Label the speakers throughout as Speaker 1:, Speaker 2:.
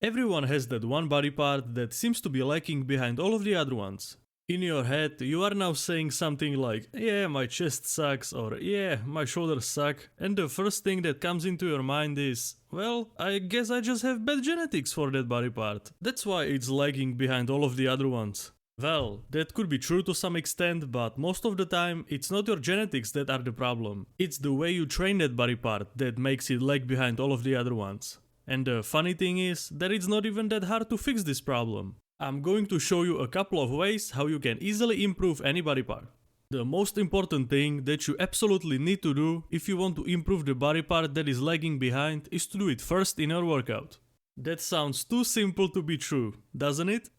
Speaker 1: Everyone has that one body part that seems to be lacking behind all of the other ones. In your head, you are now saying something like, yeah, my chest sucks, or yeah, my shoulders suck, and the first thing that comes into your mind is, well, I guess I just have bad genetics for that body part. That's why it's lagging behind all of the other ones. Well, that could be true to some extent, but most of the time, it's not your genetics that are the problem. It's the way you train that body part that makes it lag behind all of the other ones. And the funny thing is that it's not even that hard to fix this problem. I'm going to show you a couple of ways how you can easily improve any body part. The most important thing that you absolutely need to do if you want to improve the body part that is lagging behind is to do it first in your workout. That sounds too simple to be true, doesn't it?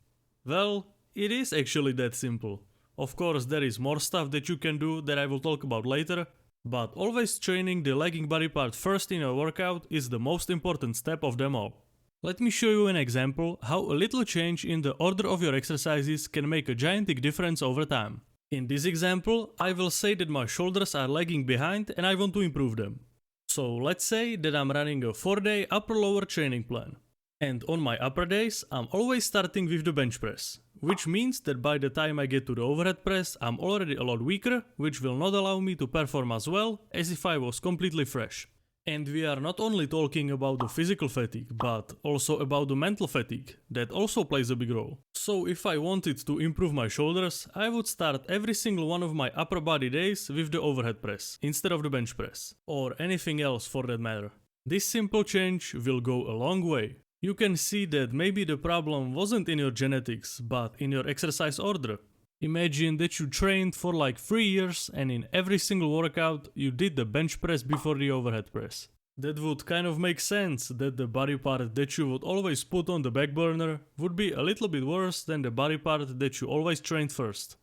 Speaker 1: Well, it is actually that simple. Of course, there is more stuff that you can do that I will talk about later, but always training the lagging body part first in your workout is the most important step of them all. Let me show you an example how a little change in the order of your exercises can make a gigantic difference over time. In this example, I will say that my shoulders are lagging behind and I want to improve them. So let's say that I'm running a 4-day upper-lower training plan. And on my upper days, I'm always starting with the bench press, which means that by the time I get to the overhead press, I'm already a lot weaker, which will not allow me to perform as well as if I was completely fresh. And we are not only talking about the physical fatigue, but also about the mental fatigue, that also plays a big role. So if I wanted to improve my shoulders, I would start every single one of my upper body days with the overhead press, instead of the bench press, or anything else for that matter. This simple change will go a long way. You can see that maybe the problem wasn't in your genetics, but in your exercise order. Imagine that you trained for like 3 years and in every single workout you did the bench press before the overhead press. That would kind of make sense that the body part that you would always put on the back burner would be a little bit worse than the body part that you always trained first.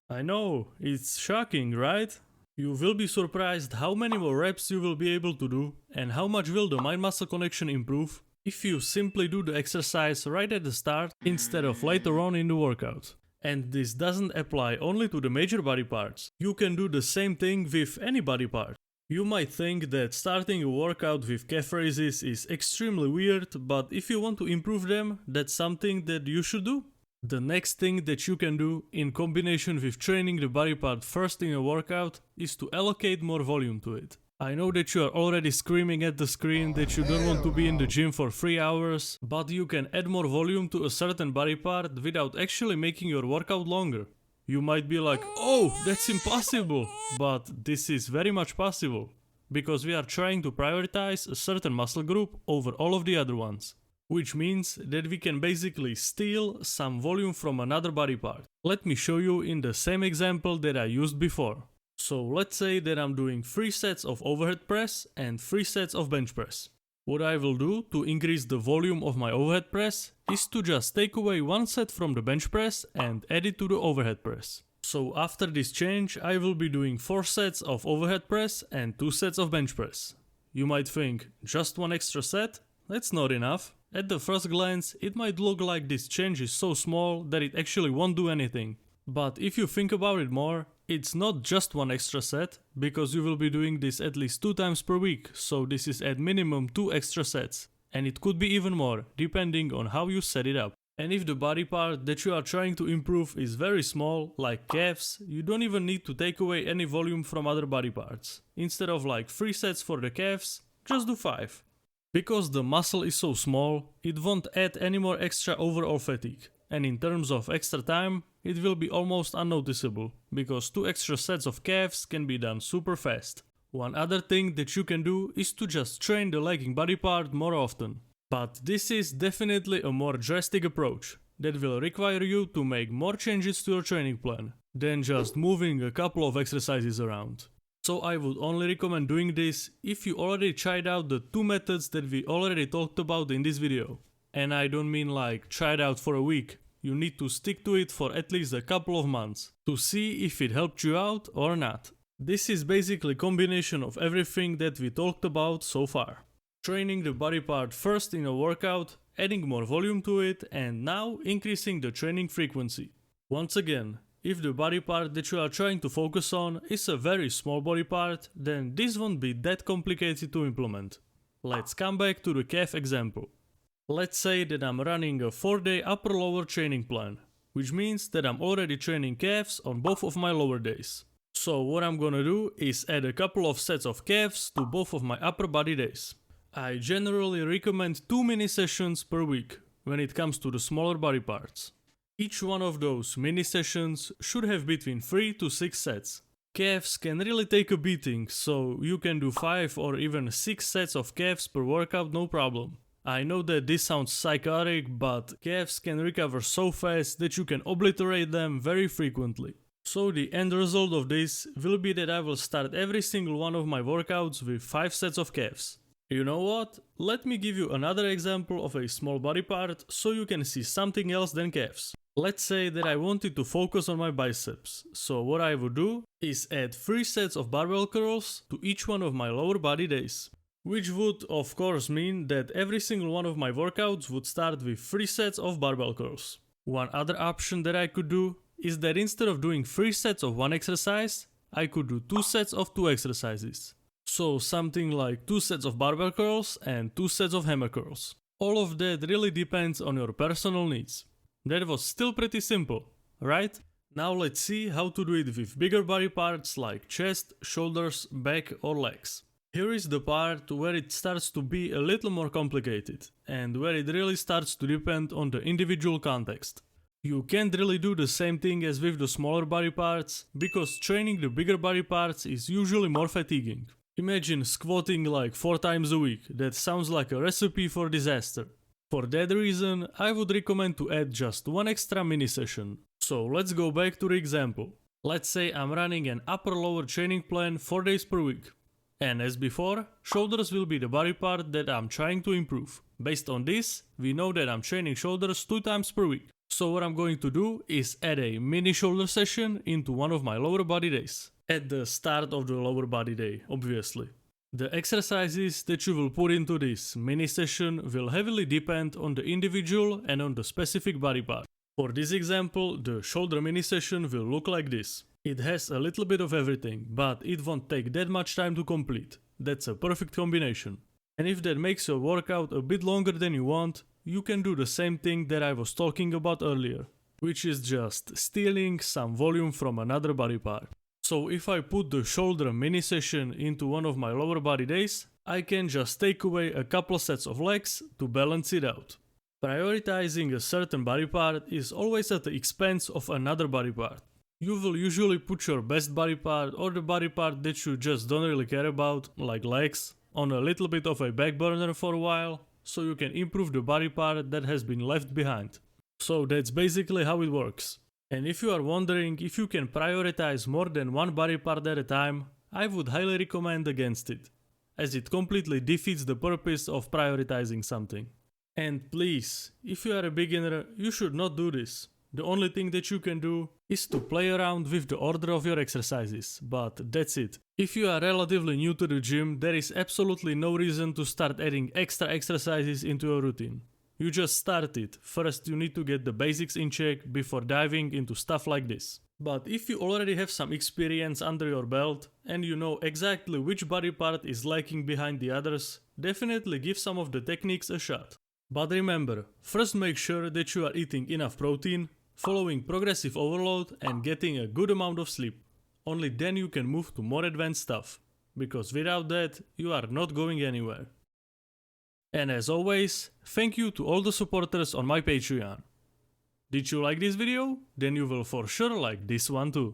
Speaker 1: I know, it's shocking, right? You will be surprised how many more reps you will be able to do and how much will the mind-muscle connection improve if you simply do the exercise right at the start instead of later on in the workout. And this doesn't apply only to the major body parts. You can do the same thing with any body part. You might think that starting a workout with calf raises is extremely weird, but if you want to improve them, that's something that you should do. The next thing that you can do in combination with training the body part first in a workout is to allocate more volume to it. I know that you are already screaming at the screen that you don't want to be in the gym for 3 hours, but you can add more volume to a certain body part without actually making your workout longer. You might be like, oh, that's impossible, but this is very much possible, because we are trying to prioritize a certain muscle group over all of the other ones. Which means that we can basically steal some volume from another body part. Let me show you in the same example that I used before. So let's say that I'm doing 3 sets of overhead press and 3 sets of bench press. What I will do to increase the volume of my overhead press is to just take away 1 set from the bench press and add it to the overhead press. So after this change I will be doing 4 sets of overhead press and 2 sets of bench press. You might think, just 1 extra set? That's not enough. At the first glance, it might look like this change is so small that it actually won't do anything. But if you think about it more, it's not just 1 extra set, because you will be doing this at least 2 times per week, so this is at minimum 2 extra sets. And it could be even more, depending on how you set it up. And if the body part that you are trying to improve is very small, like calves, you don't even need to take away any volume from other body parts. Instead of like 3 sets for the calves, just do 5. Because the muscle is so small, it won't add any more extra overall fatigue. And in terms of extra time, it will be almost unnoticeable, because 2 extra sets of calves can be done super fast. One other thing that you can do is to just train the lagging body part more often. But this is definitely a more drastic approach, that will require you to make more changes to your training plan, than just moving a couple of exercises around. So I would only recommend doing this if you already tried out the 2 methods that we already talked about in this video. And I don't mean like try it out for a week. You need to stick to it for at least a couple of months to see if it helped you out or not. This is basically a combination of everything that we talked about so far. Training the body part first in a workout, adding more volume to it, and now increasing the training frequency. Once again, if the body part that you are trying to focus on is a very small body part, then this won't be that complicated to implement. Let's come back to the calf example. Let's say that I'm running a 4-day upper-lower training plan, which means that I'm already training calves on both of my lower days. So what I'm gonna do is add a couple of sets of calves to both of my upper body days. I generally recommend 2 mini sessions per week when it comes to the smaller body parts. Each one of those mini sessions should have between 3 to 6 sets. Calves can really take a beating, so you can do 5 or even 6 sets of calves per workout, no problem. I know that this sounds psychotic, but calves can recover so fast that you can obliterate them very frequently. So the end result of this will be that I will start every single one of my workouts with 5 sets of calves. You know what? Let me give you another example of a small body part so you can see something else than calves. Let's say that I wanted to focus on my biceps, so what I would do is add 3 sets of barbell curls to each one of my lower body days. Which would of course mean that every single one of my workouts would start with 3 sets of barbell curls. One other option that I could do is that instead of doing 3 sets of one exercise, I could do 2 sets of 2 exercises. So something like 2 sets of barbell curls and 2 sets of hammer curls. All of that really depends on your personal needs. That was still pretty simple, right? Now let's see how to do it with bigger body parts like chest, shoulders, back or legs. Here is the part where it starts to be a little more complicated and where it really starts to depend on the individual context. You can't really do the same thing as with the smaller body parts because training the bigger body parts is usually more fatiguing. Imagine squatting like 4 times a week. That sounds like a recipe for disaster. For that reason, I would recommend to add just one extra mini session. So let's go back to the example. Let's say I'm running an upper-lower training plan 4 days per week. And as before, shoulders will be the body part that I'm trying to improve. Based on this, we know that I'm training shoulders 2 times per week. So what I'm going to do is add a mini shoulder session into one of my lower body days. At the start of the lower body day, obviously. The exercises that you will put into this mini session will heavily depend on the individual and on the specific body part. For this example, the shoulder mini session will look like this. It has a little bit of everything, but it won't take that much time to complete. That's a perfect combination. And if that makes your workout a bit longer than you want, you can do the same thing that I was talking about earlier, which is just stealing some volume from another body part. So if I put the shoulder mini session into one of my lower body days, I can just take away a couple sets of legs to balance it out. Prioritizing a certain body part is always at the expense of another body part. You will usually put your best body part or the body part that you just don't really care about, like legs, on a little bit of a back burner for a while, so you can improve the body part that has been left behind. So that's basically how it works. And if you are wondering if you can prioritize more than one body part at a time, I would highly recommend against it, as it completely defeats the purpose of prioritizing something. And please, if you are a beginner, you should not do this. The only thing that you can do is to play around with the order of your exercises, but that's it. If you are relatively new to the gym, there is absolutely no reason to start adding extra exercises into your routine. You just start it. First you need to get the basics in check before diving into stuff like this. But if you already have some experience under your belt and you know exactly which body part is lagging behind the others, definitely give some of the techniques a shot. But remember, first make sure that you are eating enough protein, following progressive overload and getting a good amount of sleep. Only then you can move to more advanced stuff, because without that you are not going anywhere. And as always, thank you to all the supporters on my Patreon. Did you like this video? Then you will for sure like this one too.